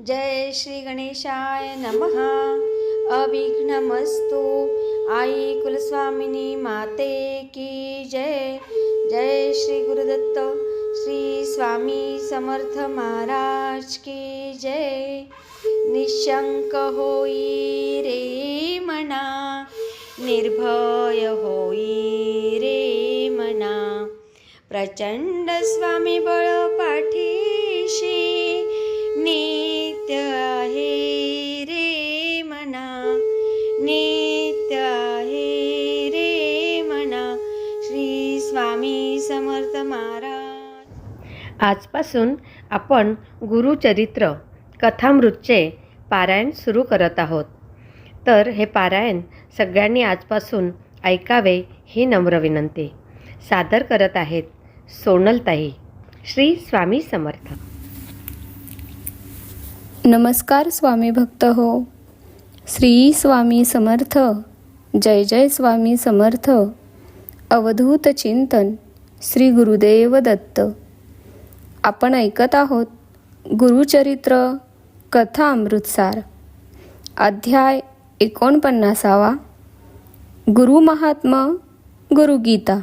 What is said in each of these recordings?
जय श्री गणेशाय नमः। अविघ्नमस्तु। आई कुलस्वामिनी माते की जय। जय श्री गुरुदत्त श्री स्वामी समर्थ महाराज की जय। निशंक होई रे मना, निर्भय होई रे मना, प्रचंड स्वामी बळ पाठीशी, नित्य आहे रे मना, नित्य आहे रे मना। श्री स्वामी समर्थ महाराज। आजपासून आपण गुरुचरित्र कथामृतचे पारायण सुरू करत आहोत. तर हे पारायण सगळ्यांनी आजपासून ऐकावे ही नम्र विनंती. सादर करत आहेत सोनलताई. श्री स्वामी समर्थ. नमस्कार स्वामी भक्त हो. श्री स्वामी समर्थ. जय जय स्वामी समर्थ. अवधूत चिंतन श्री गुरुदेव दत्त. आपण ऐकत आहोत गुरुचरित्र कथा अमृतसार, अध्याय 49. गुरुमहात्मा गुरुगीता.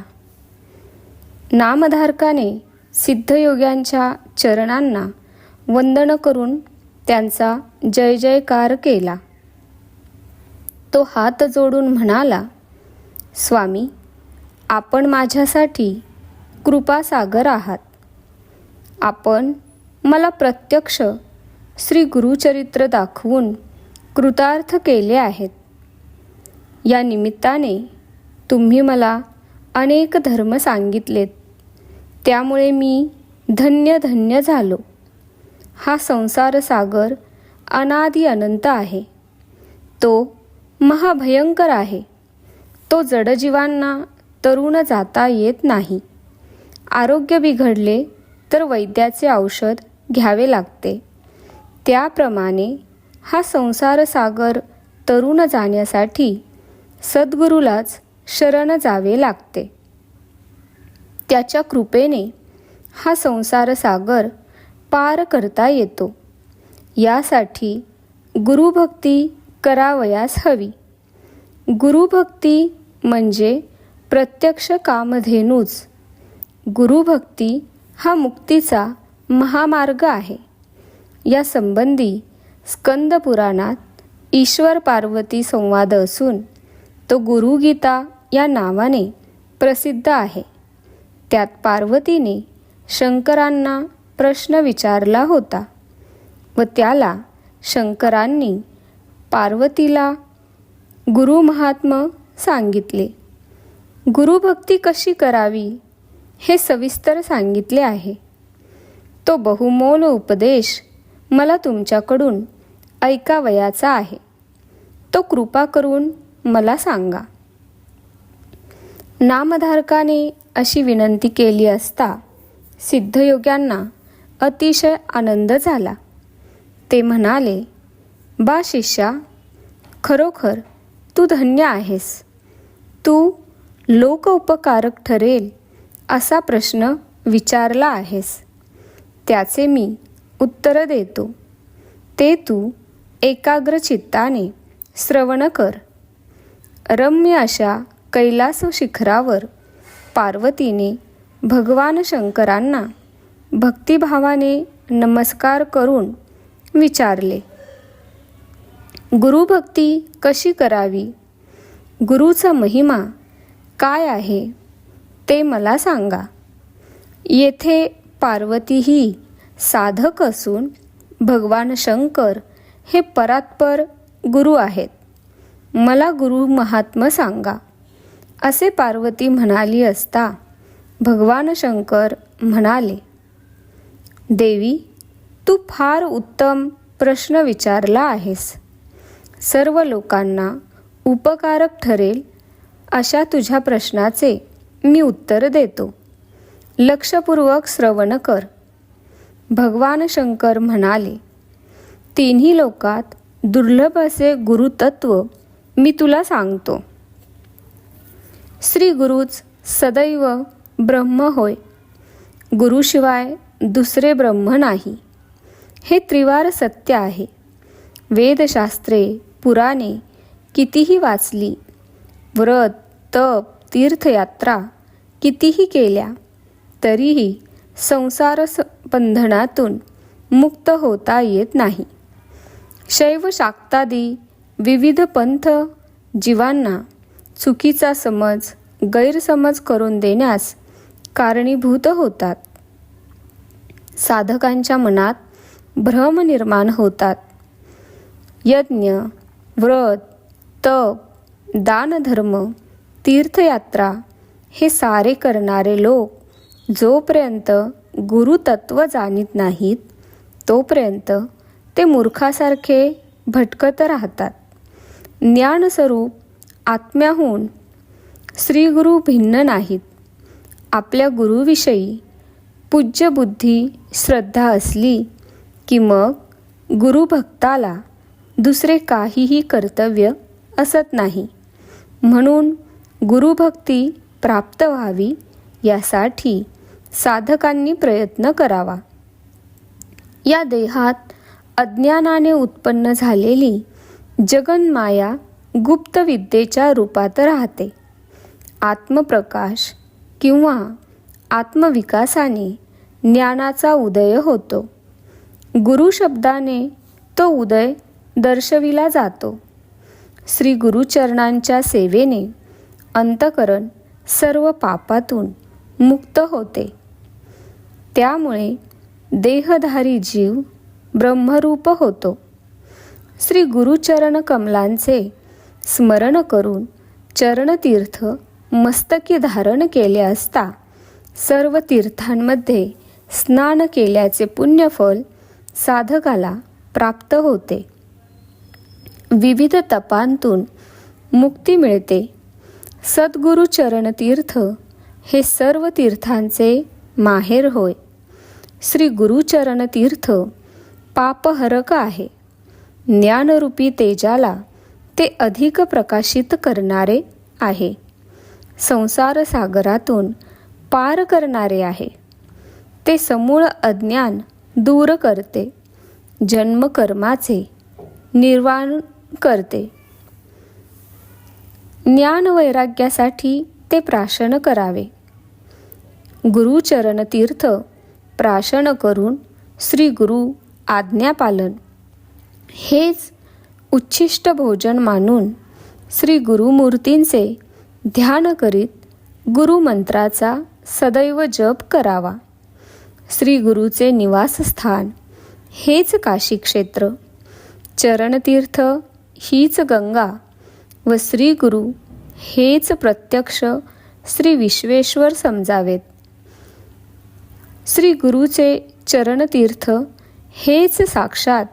नामधारकाने सिद्धयोग्यांच्या चरणांना वंदन करून त्यांचा जय जयकार केला. तो हात जोडून म्हणाला, स्वामी, आपण माझ्यासाठी कृपासागर आहात. आपण मला प्रत्यक्ष श्री गुरुचरित्र दाखवून कृतार्थ केले आहेत. या निमित्ताने तुम्ही मला अनेक धर्म सांगितलेत, त्यामुळे मी धन्य धन्य झालो. हा संसार सागर अनादि अनंत आहे. तो महाभयंकर आहे. तो जडजीवांना तरुण जाता येत नाही. आरोग्य बिघडले तर वैद्याचे औषध घ्यावे लागते. त्याप्रमाणे हा संसार सागर तरुण जाण्यासाठी सद्गुरूलाच शरण जावे लागते. त्याच्या कृपेने हा संसार सागर पार करता येतो. यासाठी गुरुभक्ती करावयास हवी. गुरुभक्ती म्हणजे प्रत्यक्ष कामधेनूच. गुरुभक्ती हा मुक्तीचा महामार्ग आहे. या संबंधी स्कंद पुराणात ईश्वर पार्वती संवाद असून तो गुरुगीता या नावाने प्रसिद्ध आहे. त्यात पार्वतीने शंकरांना प्रश्न विचारला होता व त्याला शंकरांनी पार्वतीला गुरुमहात्म्य सांगितले. गुरुभक्ती कशी करावी हे सविस्तर सांगितले आहे. तो बहुमोल उपदेश मला तुमच्याकडून ऐकावयाचा आहे. तो कृपा करून मला सांगा. नामधारकाने अशी विनंती केली असता सिद्धयोग्यांना अतिशय आनंद झाला. ते म्हणाले, बा शिष्या, खरोखर तू धन्य आहेस. तू लोकोपकारक ठरेल असा प्रश्न विचारला आहेस. त्याचे मी उत्तर देतो. ते तू एकाग्र चित्ताने श्रवण कर. रम्य अशा कैलास शिखरावर पार्वतीने भगवान शंकरांना भक्तिभावाने नमस्कार करून विचारले, गुरुभक्ती कशी करावी? गुरुचा महिमा काय आहे ते मला सांगा. येथे पार्वती ही साधक असून भगवान शंकर हे परात्पर गुरु आहेत. मला गुरु महात्म्य सांगा, असे पार्वती म्हणाली असता भगवान शंकर म्हणाले, देवी, तू फार उत्तम प्रश्न विचारला आहेस. सर्व लोकांना उपकारक ठरेल अशा तुझ्या प्रश्नाचे मी उत्तर देतो. लक्षपूर्वक श्रवण कर. भगवान शंकर म्हणाले, तिन्ही लोकात दुर्लभ असे गुरुतत्व मी तुला सांगतो. श्री गुरुच सदैव ब्रह्म होय. गुरुशिवाय दुसरे ब्रह्म नाही. हे त्रिवार सत्य आहे. वेदशास्त्रे पुराणे कितीही वाचली, व्रत तप तीर्थयात्रा कितीही केल्या, तरीही संसार बंधनातून मुक्त होता येत नाही. शैव शाक्तादी विविध पंथ जीवांना चुकीचा समज गैरसमज करून देण्यास कारणीभूत होतात. साधकांच्या मनात भ्रम निर्माण होतात. यज्ञ व्रत तप दानधर्म तीर्थयात्रा हे सारे करणारे लोक जोपर्यंत गुरुतत्व जाणीत नाहीत तोपर्यंत ते मूर्खासारखे भटकत राहतात. ज्ञानस्वरूप आत्म्याहून श्रीगुरु भिन्न नाहीत. आपल्या गुरुविषयी पूज्य बुद्धी श्रद्धा असली की मग गुरुभक्ताला दुसरे काहीही कर्तव्य असत नाही. म्हणून गुरुभक्ती प्राप्त व्हावी यासाठी साधकांनी प्रयत्न करावा. या देहात अज्ञानाने उत्पन्न झालेली जगन्माया गुप्त विद्येच्या रूपात राहते. आत्मप्रकाश किंवा आत्मविकासाने ज्ञानाचा उदय होतो. गुरु शब्दाने तो उदय दर्शविला जातो. श्री गुरुचरणांच्या सेवेने अंतःकरण सर्व पापातून मुक्त होते. त्यामुळे देहधारी जीव ब्रह्मरूप होतो. श्री गुरुचरण कमलांचे स्मरण करून चरणतीर्थ मस्तकी धारण केले असता सर्व तीर्थांमध्ये स्नान केल्याचे पुण्यफल साधकाला प्राप्त होते. विविध तपांतून मुक्ती मिळते. सद्गुरु चरणतीर्थ हे सर्व तीर्थांचे माहेर होय. श्री गुरुचरणतीर्थ पापहरक आहे. ज्ञानरूपी तेजाला ते अधिक प्रकाशित करणारे आहे. संसार सागरातून पार करणारे आहे. ते समूळ अज्ञान दूर करते. जन्मकर्माचे निर्वाण करते. ज्ञान वैराग्यासाठी ते प्राशन करावे. गुरुचरणतीर्थ प्राशन करून श्री गुरु आज्ञापालन हेच उच्छिष्ट भोजन मानून श्री गुरुमूर्तींचे ध्यान करीत गुरुमंत्राचा सदैव जप करावा. श्री गुरुचे निवासस्थान हेच काशी क्षेत्र. चरणतीर्थ हीच गंगा व श्री गुरु हेच प्रत्यक्ष श्री विश्वेश्वर समजावेत. श्री गुरुचे चरणतीर्थ हेच साक्षात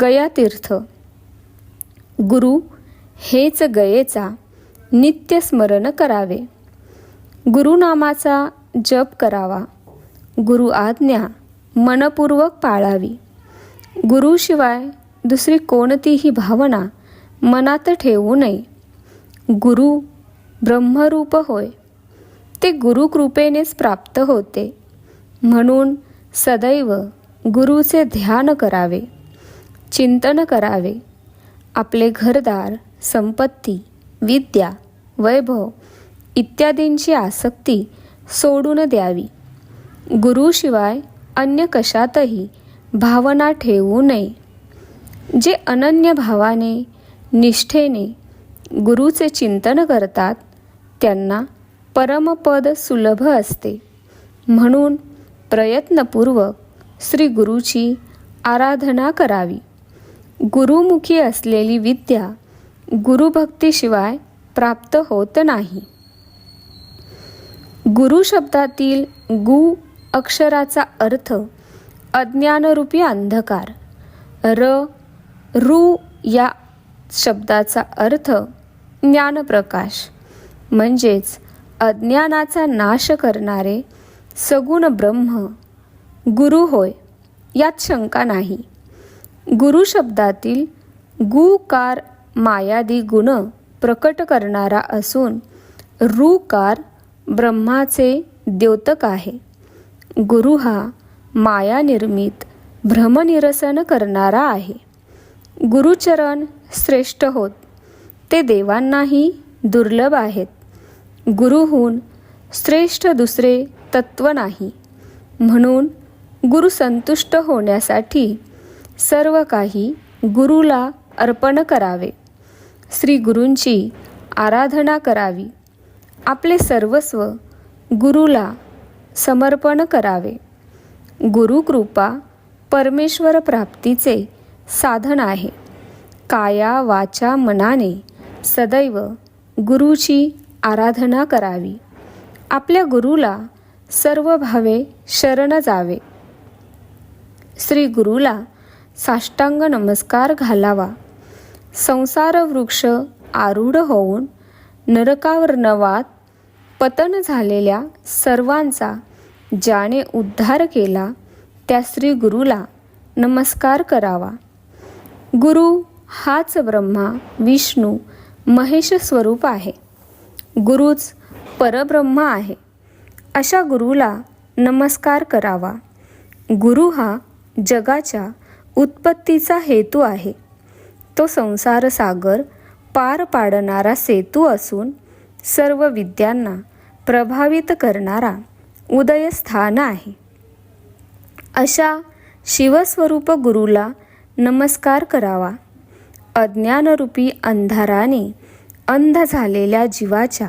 गयातीर्थ. गुरु हेच गयेचा नित्य स्मरण करावे. गुरुनामाचा जप करावा. गुरु आज्ञा मनपूर्वक पाळावी. गुरुशिवाय दुसरी कोणतीही भावना मनात ठेवू नये. गुरु ब्रह्मरूप होय. ते गुरुकृपेनेच प्राप्त होते. म्हणून सदैव गुरुचे ध्यान करावे, चिंतन करावे. आपले घरदार, संपत्ती, विद्या, वैभव इत्यादींची आसक्ती सोडून द्यावी. गुरुशिवाय अन्य कशातही भावना ठेवू नये. जे अनन्य भावाने निष्ठेने गुरुचे चिंतन करतात त्यांना परमपद सुलभ असते. म्हणून प्रयत्नपूर्वक श्री गुरुची आराधना करावी. गुरुमुखी असलेली विद्या गुरुभक्तीशिवाय प्राप्त होत नाही. गुरु शब्दातील गु अक्षराचा अर्थ अज्ञानरूपी अंधकार. रु या शब्दाचा अर्थ ज्ञानप्रकाश म्हणजेच अज्ञानाचा नाश करणारे सगुण ब्रह्म गुरु होय. यात शंका नाही. गुरु शब्दातील गुकार मायादी गुण प्रकट करणारा असून रुकार ब्रह्माचे द्योतक आहे. गुरु हा मायानिर्मित भ्रमनिरसन करणारा आहे. गुरुचरण श्रेष्ठ होत, ते देवांनाही दुर्लभ आहेत. गुरुहून श्रेष्ठ दुसरे तत्व नाही. म्हणून गुरु संतुष्ट होण्यासाठी सर्व काही गुरुला अर्पण करावे. श्री गुरूंची आराधना करावी. आपले सर्वस्व गुरुला समर्पण करावे. गुरुकृपा परमेश्वर प्राप्तीचे साधन आहे. काया वाचा मनाने सदैव गुरुची आराधना करावी. आपल्या गुरुला सर्व भावे शरण जावे. श्री गुरुला साष्टांग नमस्कार घालावा. संसार वृक्ष आरूढ होऊन नरकावर नवात पतन झालेल्या सर्वांचा ज्याने उद्धार केला त्या श्री गुरुला नमस्कार करावा. गुरु हाच ब्रह्मा विष्णू महेश स्वरूप आहे. गुरुच परब्रह्म आहे. अशा गुरुला नमस्कार करावा. गुरु हा जगाच्या उत्पत्तीचा हेतू आहे. तो संसार सागर पार पाडणारा सेतू असून सर्व विद्यांना प्रभावित करणारा उदयस्थान आहे. अशा शिवस्वरूप गुरुला नमस्कार करावा. अज्ञानरूपी अंधाराने अंध झालेल्या जीवाच्या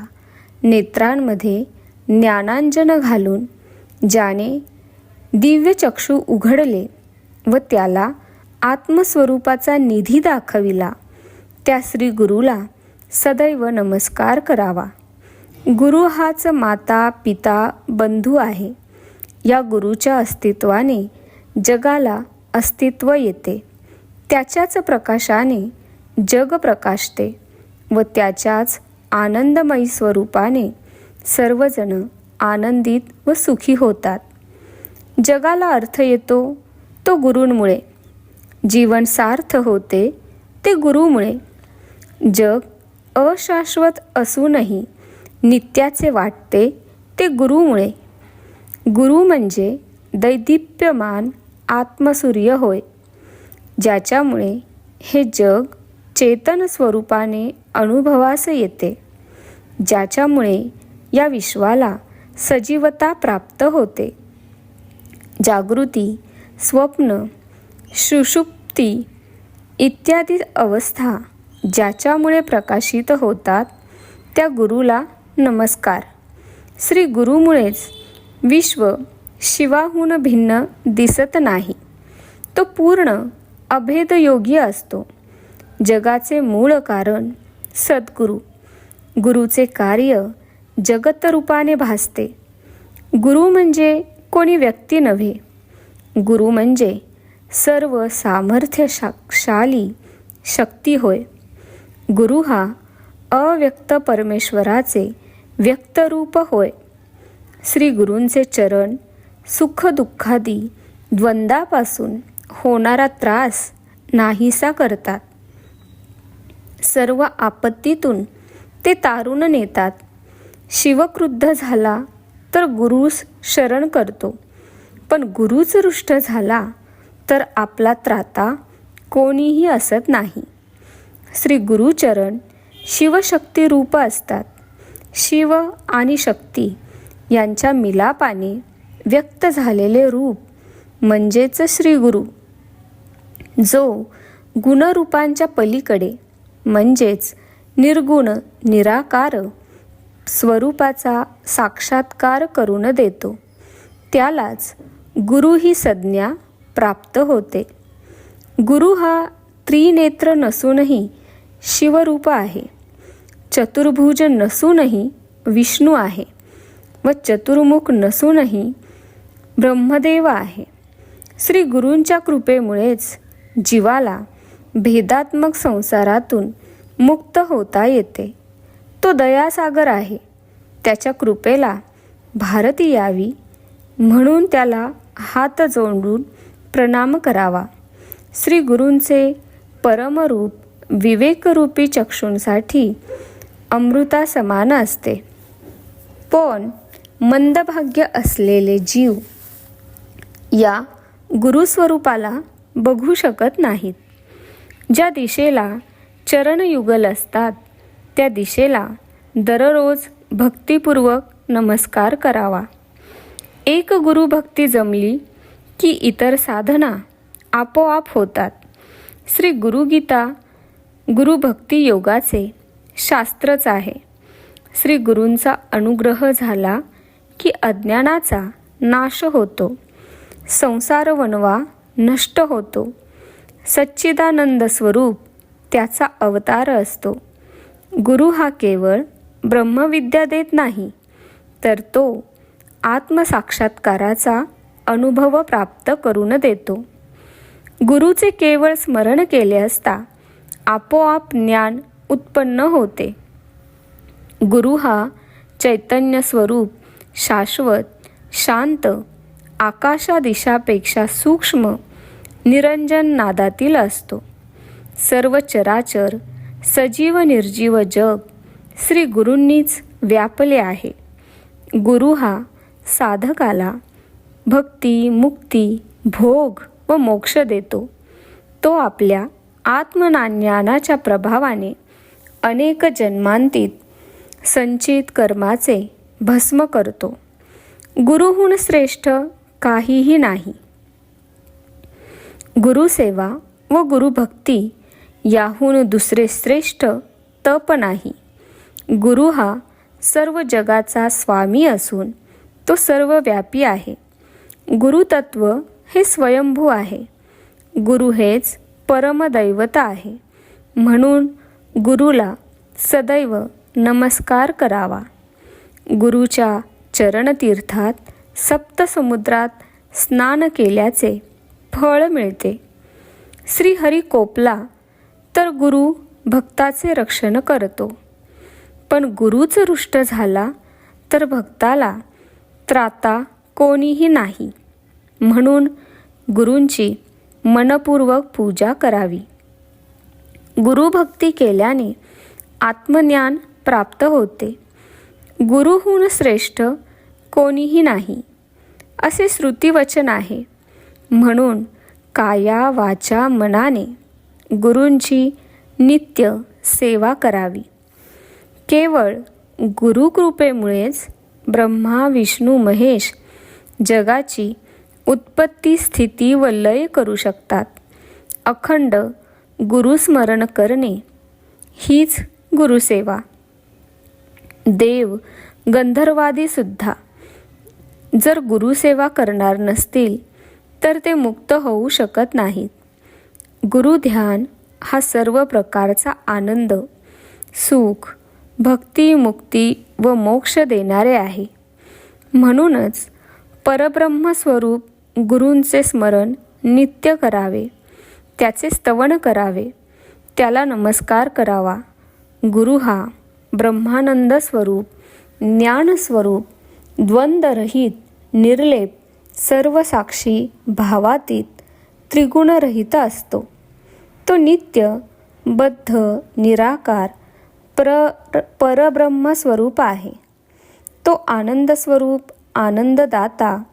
नेत्रांमध्ये ज्ञानांजन घालून ज्याने दिव्य चक्षु उघडले व त्याला आत्मस्वरूपाचा निधी दाखविला त्या श्री गुरुला सदैव नमस्कार करावा. गुरु हाच माता पिता बंधू आहे. या गुरुच्या अस्तित्वाने जगाला अस्तित्व येते. त्याच्याच प्रकाशाने जग प्रकाशते व त्याच्याच आनंदमयी स्वरूपाने सर्वजण आनंदित व सुखी होतात. जगाला अर्थ येतो तो गुरूंमुळे. जीवन सार्थ होते ते गुरुमुळे. जग अशाश्वत असूनही नित्याचे वाटते ते गुरुमुळे. गुरु म्हणजे दैदिप्यमान आत्मसूर्य होय, ज्याच्यामुळे हे जग चेतन स्वरूपाने अनुभवास येते, ज्याच्यामुळे या विश्वाला सजीवता प्राप्त होते. जागृती, स्वप्न, सुषुप्ती इत्यादी अवस्था ज्याच्यामुळे प्रकाशित होतात त्या गुरुला नमस्कार. श्री गुरुमुळेच विश्व शिवाहून भिन्न दिसत नाही. तो पूर्ण अभेदयोगी असतो. जगाचे मूळ कारण सद्गुरू. गुरुचे कार्य जगतरूपाने भासते. गुरु म्हणजे कोणी व्यक्ती नव्हे. गुरु म्हणजे सर्व सामर्थ्यशाली शक्ती होय. गुरु हा अव्यक्त परमेश्वराचे व्यक्तरूप होय. श्री गुरूंचे चरण सुखदुःखादी द्वंद्वापासून होणारा त्रास नाहीसा करतात. सर्व आपत्तीतून ते तारून नेतात. शिव क्रुद्ध झाला तर गुरुस शरण करतो, पण गुरुच रुष्ट झाला तर आपला त्राता कोणीही असत नाही. श्री गुरुचरण शिवशक्ती रूप असतात. शिव आणि शक्ती यांच्या मिलापाने व्यक्त झालेले रूप म्हणजेच श्री गुरु. जो गुणरूपांच्या पलीकडे म्हणजेच निर्गुण निराकार स्वरूपाचा साक्षात्कार करून देतो, त्यालाच गुरु ही संज्ञा प्राप्त होते. गुरु हा त्रिनेत्र नसूनही शिवरूप आहे. चतुर्भुज नसूनही विष्णू आहे व चतुर्मुख नसूनही ब्रह्मदेव आहे. श्री गुरूंच्या कृपेमुळेच जीवाला भेदात्मक संसारातून मुक्त होता येते. तो दयासागर आहे. त्याच्या कृपेला भारती यावी म्हणून त्याला हात जोडून प्रणाम करावा. श्री गुरूंचे परमरूप विवेकरूपी चक्षूंसाठी अमृता समान असते. पण मंदभाग्य असलेले जीव या गुरुस्वरूपाला बघू शकत नाहीत. ज्या दिशेला चरणयुगल असतात त्या दिशेला दररोज भक्तिपूर्वक नमस्कार करावा. एक गुरुभक्ती जमली की इतर साधना आपोआप होतात. श्री गुरुगीता गुरुभक्ती योगाचे शास्त्रच आहे. श्री गुरूंचा अनुग्रह झाला की अज्ञानाचा नाश होतो, संसार वणवा नष्ट होतो. सच्चिदानंद स्वरूप त्याचा अवतार असतो. गुरु हा केवळ ब्रह्मविद्या देत नाही, तर तो आत्मसाक्षात्काराचा अनुभव प्राप्त करून देतो. गुरुचे केवळ स्मरण केले असता आपोआप ज्ञान उत्पन्न होते. गुरु हा चैतन्य स्वरूप, शाश्वत, शांत, आकाशादिशापेक्षा सूक्ष्म, निरंजन नादातील असतो. सर्व चराचर, सजीव निर्जीव जग श्री गुरूंनीच व्यापले आहे. गुरु हा साधकाला भक्ती, मुक्ती, भोग व मोक्ष देतो. तो आपल्या आत्मज्ञानाच्या प्रभावाने अनेक जन्मांतीत संचित कर्माचे भस्म करतो. गुरुहून श्रेष्ठ काहीही नाही. गुरुसेवा व गुरुभक्ती याहून दुसरे श्रेष्ठ तप नाही. गुरु हा सर्व जगाचा स्वामी असून तो सर्वव्यापी आहे. गुरुतत्व हे स्वयंभू आहे. गुरु हेच परमदैवत आहे. म्हणून गुरुला सदैव नमस्कार करावा. गुरुच्या चरणतीर्थात सप्तसमुद्रात स्नान केल्याचे फळ मिळते. श्रीहरी कोपला तर गुरु भक्ताचे रक्षण करतो, पण गुरुच रुष्ट झाला तर भक्ताला त्राता कोणीही नाही. म्हणून गुरूंची मनपूर्वक पूजा करावी. गुरुभक्ती केल्याने आत्मज्ञान प्राप्त होते. गुरुहून श्रेष्ठ कोणीही नाही असे श्रुतिवचन आहे. म्हणून काया वाचा मनाने गुरूंची नित्य सेवा करावी. केवळ गुरुकृपेमुळेच ब्रह्मा, विष्णू, महेश जगाची उत्पत्ती, स्थिती व लय करू शकतात. अखंड गुरुस्मरण करणे हीच गुरुसेवा. देव, गंधर्वादी सुद्धा जर गुरुसेवा करणार नसतील तर ते मुक्त होऊ शकत नाहीत. गुरुध्यान हा सर्व प्रकारचा आनंद, सुख, भक्ती, मुक्ती व मोक्ष देणारे आहे. म्हणूनच परब्रह्मस्वरूप गुरूंचे स्मरण नित्य करावे, त्याचे स्तवन करावे, त्याला नमस्कार करावा. गुरु हा ब्रह्मानंद स्वरूप, ज्ञानस्वरूप, द्वंद्वरहित, निर्लेप, सर्वसाक्षी, भावातीत, त्रिगुणरहित असतो. तो नित्य, बद्ध, निराकार, परब्रह्मस्वरूप आहे. तो आनंदस्वरूप, आनंददाता,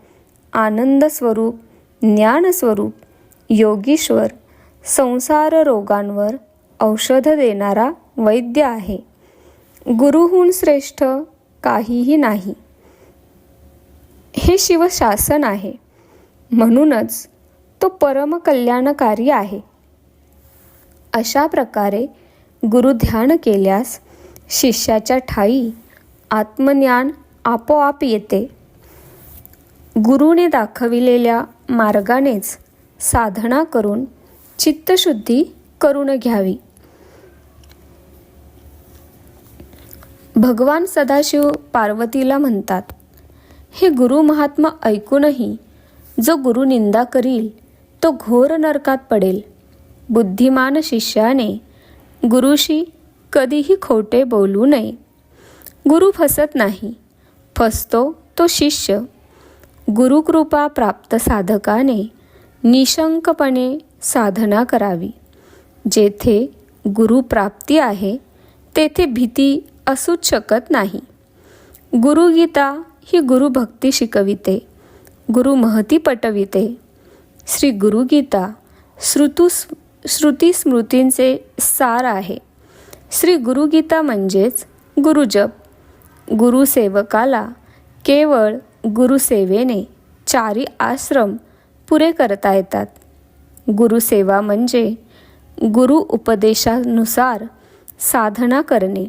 आनंदस्वरूप, ज्ञानस्वरूप, योगीश्वर, संसार रोगांवर औषध देणारा वैद्य आहे. गुरुहून श्रेष्ठ काहीही नाही. हे शिवशासन आहे. म्हणूनच तो परमकल्याणकारी आहे. अशा प्रकारे गुरुध्यान केल्यास शिष्याच्या ठायी आत्मज्ञान आपोआप येते. गुरुने दाखविलेल्या मार्गानेच साधना करून चित्तशुद्धी करून घ्यावी. भगवान सदाशिव पार्वतीला म्हणतात, हे गुरु महात्मा ऐकूनही जो गुरु निंदा करील तो घोर नरकात पडेल. बुद्धिमान शिष्याने गुरुशी कधीही खोटे बोलू नये. गुरु फसत नाही, फसतो तो शिष्य. गुरुकृपा प्राप्त साधकाने निशंकपणे साधना करावी. जेथे गुरुप्राप्ती आहे तेथे भीती असूच शकत नाही. गुरुगीता ही गुरुभक्ती शिकविते, गुरुमहती पटविते. श्री गुरुगीता श्रुती स्मृतींचे सार आहे. श्री गुरुगीता म्हणजेच गुरुजप. गुरुसेवकाला केवळ गुरुसेवेने 4 आश्रम पुरे करता येतात. गुरुसेवा म्हणजे गुरु उपदेशानुसार साधना करणे.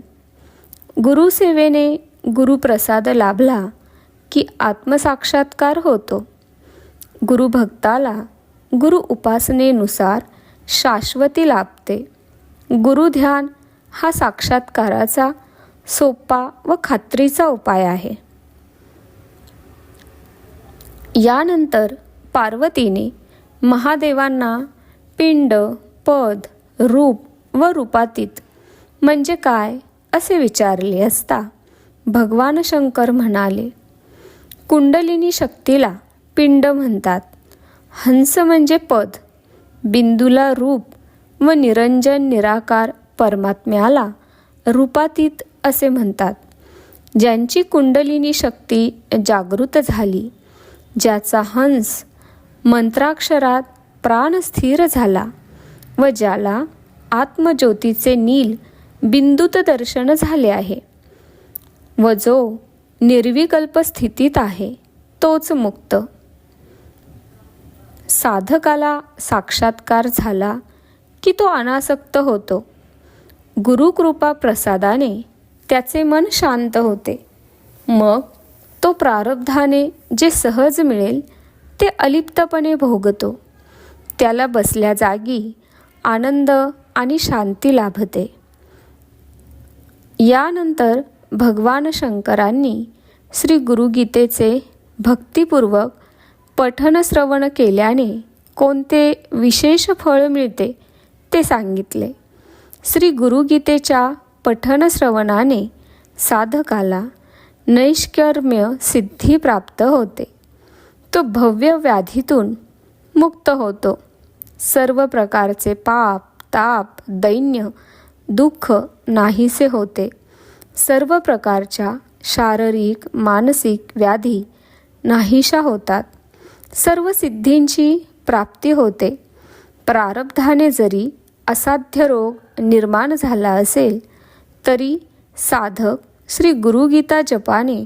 गुरुसेवेने गुरुप्रसाद लाभला की आत्मसाक्षात्कार होतो. गुरुभक्ताला गुरु उपासनेनुसार शाश्वती लाभते. गुरुध्यान हा साक्षात्काराचा सोपा व खात्रीचा उपाय आहे. यानंतर पार्वतीने महादेवांना पिंड, पद, रूप व रूपातीत म्हणजे काय असे विचारले असता भगवान शंकर म्हणाले, कुंडलिनी शक्तीला पिंड म्हणतात, हंस म्हणजे पद, बिंदूला रूप व निरंजन निराकार परमात्म्याला रूपातीत असे म्हणतात. ज्यांची कुंडलिनी शक्ती जागृत झाली, ज्याचा हंस मंत्राक्षरात प्राण स्थिर झाला व ज्याला आत्मज्योतीचे नील बिंदूत दर्शन झाले आहे व जो निर्विकल्प स्थितीत आहे तोच मुक्त. साधकाला साक्षात्कार झाला की तो अनासक्त होतो. गुरुकृपा प्रसादाने त्याचे मन शांत होते. मग तो प्रारब्धाने जे सहज मिळेल ते अलिप्तपणे भोगतो. त्याला बसल्या जागी आनंद आणि शांती लाभते. यानंतर भगवान शंकरांनी श्री गुरुगीतेचे भक्तिपूर्वक पठन श्रवण केल्याने कोणते विशेष फळ मिळते ते सांगितले. श्री गुरुगीतेच्या पठन श्रवणाने साधकाला नैष्कर्म्य सिद्धी प्राप्त होते. तो भव्य व्याधीतून मुक्त होतो. सर्व प्रकारचे पाप, ताप, दैन्य, दुःख नाहीसे होते. सर्व प्रकारच्या शारीरिक, मानसिक व्याधी नाहीशा होतात. सर्व सिद्धींची प्राप्ती होते. प्रारब्धाने जरी असाध्य रोग निर्माण झाला असेल तरी साधक श्री गुरुगीता जपाने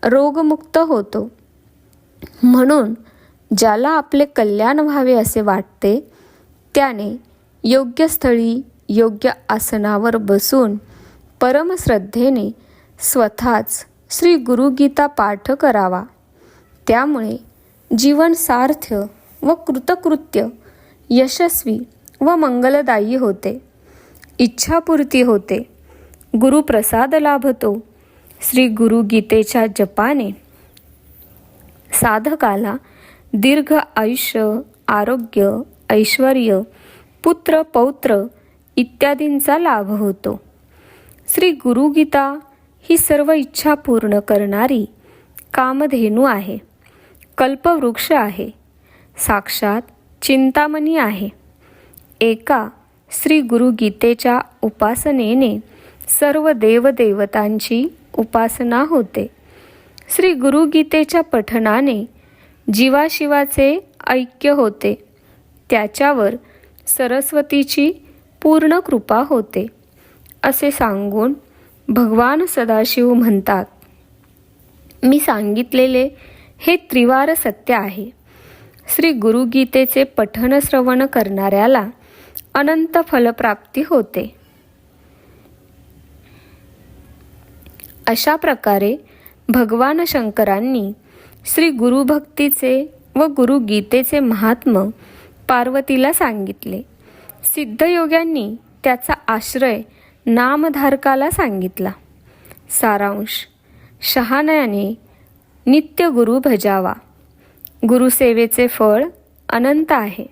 रोगमुक्त होतो. म्हणून ज्याला आपले कल्याण व्हावे असे वाटते त्याने योग्य स्थळी योग्य आसनावर बसून परमश्रद्धेने स्वतःच श्री गुरुगीता पाठ करावा. त्यामुळे जीवन सार्थ व कृतकृत्य, यशस्वी व मंगलदायी होते. इच्छापूर्ती होते. गुरुप्रसाद लाभतो. श्री गुरुगीतेच्या जपाने साधकाला दीर्घ आयुष्य, आरोग्य, ऐश्वर्य, पुत्र, पौत्र इत्यादींचा लाभ होतो. श्री गुरुगीता ही सर्व इच्छा पूर्ण करणारी कामधेनू आहे. कल्पवृक्ष आहे. साक्षात चिंतामणी आहे. एका श्री गुरुगीतेच्या उपासनेने सर्व देवदेवतांची उपासना होते. श्री गुरुगीतेच्या पठनाने जीवाशिवाचे ऐक्य होते. त्याच्यावर सरस्वतीची पूर्ण कृपा होते असे सांगून भगवान सदाशिव म्हणतात, मी सांगितलेले हे त्रिवार सत्य आहे. श्री गुरुगीतेचे पठन श्रवण करणाऱ्याला अनंत फलप्राप्ती होते. अशा प्रकारे भगवान शंकरांनी श्री गुरुभक्तीचे व गुरुगीतेचे महात्म्य पार्वतीला सांगितले. सिद्धयोग्यांनी त्याचा आश्रय नामधारकाला सांगितला. सारांश: शहाण्याने नित्य गुरु भजावा. गुरुसेवेचे फळ अनंत आहे.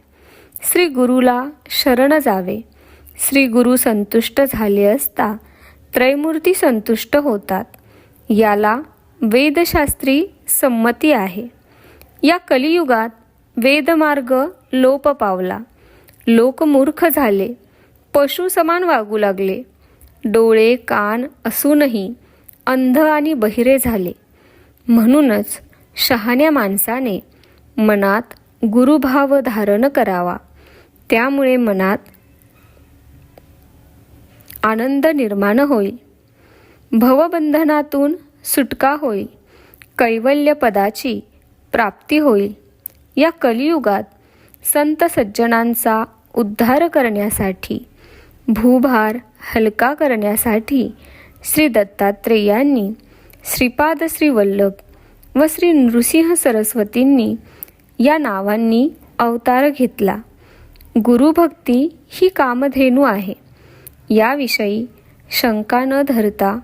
श्री गुरुला शरण जावे. श्री गुरु संतुष्ट झाले असता त्रैमूर्ती संतुष्ट होतात. याला वेदशास्त्री संमती आहे. या कलियुगात वेदमार्ग लोप पावला. लोक मूर्ख झाले. पशु समान वागू लागले. डोळे कान असूनही अंध आणि बहिरे झाले. म्हणूनच शहाण्या माणसाने मनात गुरुभाव धारण करावा. त्यामुळे मनात आनंद निर्माण होईल. भवबंधनातून सुटका होईल. कैवल्य पदाची प्राप्ती होईल. या कलियुगात संत सज्जनांचा उद्धार करण्यासाठी, भूभार हलका करण्यासाठी श्री दत्तात्रेयांनी, श्रीपाद श्री वल्लभ व श्री नृसिंह सरस्वतींनी या नावांनी अवतार घेतला. गुरुभक्ती ही कामधेनू आहे. याविषयी शंका न धरता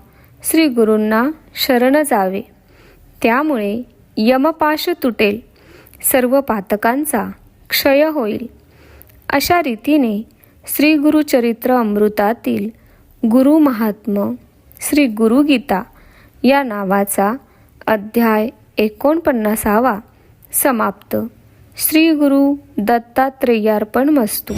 श्री गुरूंना शरण जावे. त्यामुळे यमपाश तुटेल, सर्व पातकांचा क्षय होईल. अशा रीतीने श्री गुरुचरित्र अमृतातील गुरु महात्म श्री गुरुगीता या नावाचा अध्याय 49वा समाप्त. श्री गुरु दत्तात्रेयार्पणमस्तु.